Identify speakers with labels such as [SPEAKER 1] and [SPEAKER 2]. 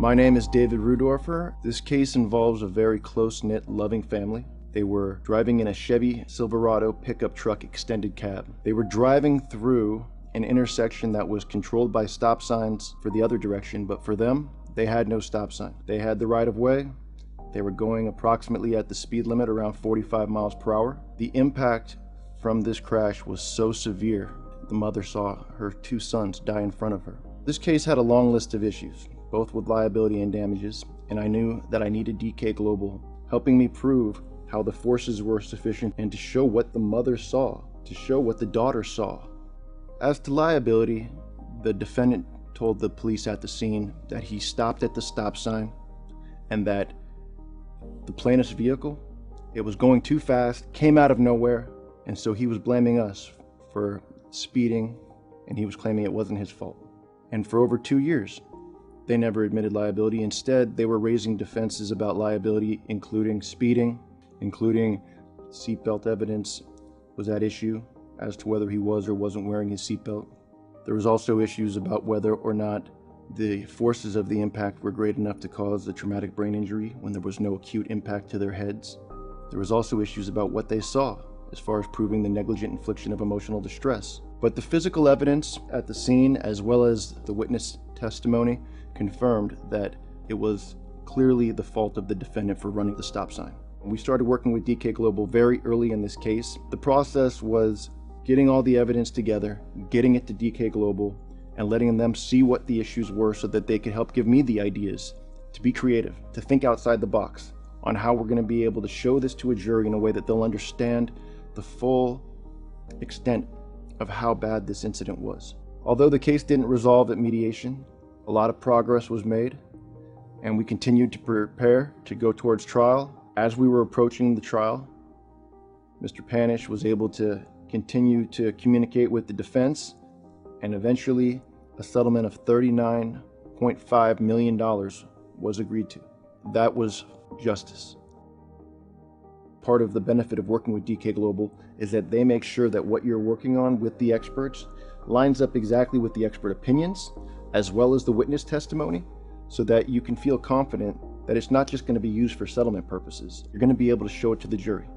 [SPEAKER 1] My name is David Rudorfer. This case involves a very close-knit, loving family. They were driving in a Chevy Silverado pickup truck extended cab. They were driving through an intersection that was controlled by stop signs for the other direction, but for them, they had no stop sign. They had the right of way. They were going approximately at the speed limit, around 45 miles per hour. The impact from this crash was so severe, the mother saw her two sons die in front of her. This case had a long list of issues, both with liability and damages, and I knew that I needed DK Global helping me prove how the forces were sufficient and to show what the mother saw, to show what the daughter saw. As to liability, the defendant told the police at the scene that he stopped at the stop sign and that the plaintiff's vehicle, it was going too fast, came out of nowhere, and so he was blaming us for speeding, and he was claiming it wasn't his fault. And for over 2 years, they never admitted liability. Instead, they were raising defenses about liability, including speeding, including seatbelt evidence was at issue as to whether he was or wasn't wearing his seatbelt. There was also issues about whether or not the forces of the impact were great enough to cause a traumatic brain injury when there was no acute impact to their heads. There was also issues about what they saw as far as proving the negligent infliction of emotional distress. But the physical evidence at the scene, as well as the witness testimony, confirmed that it was clearly the fault of the defendant for running the stop sign. We started working with DK Global very early in this case. The process was getting all the evidence together, getting it to DK Global, and letting them see what the issues were so that they could help give me the ideas to be creative, to think outside the box on how we're going to be able to show this to a jury in a way that they'll understand the full extent of how bad this incident was. Although the case didn't resolve at mediation, a lot of progress was made, and we continued to prepare to go towards trial. As we were approaching the trial, Mr. Panish was able to continue to communicate with the defense, and eventually a settlement of $39.5 million was agreed to. That was justice. Part of the benefit of working with DK Global is that they make sure that what you're working on with the experts lines up exactly with the expert opinions, as well as the witness testimony, so that you can feel confident that it's not just going to be used for settlement purposes. You're going to be able to show it to the jury.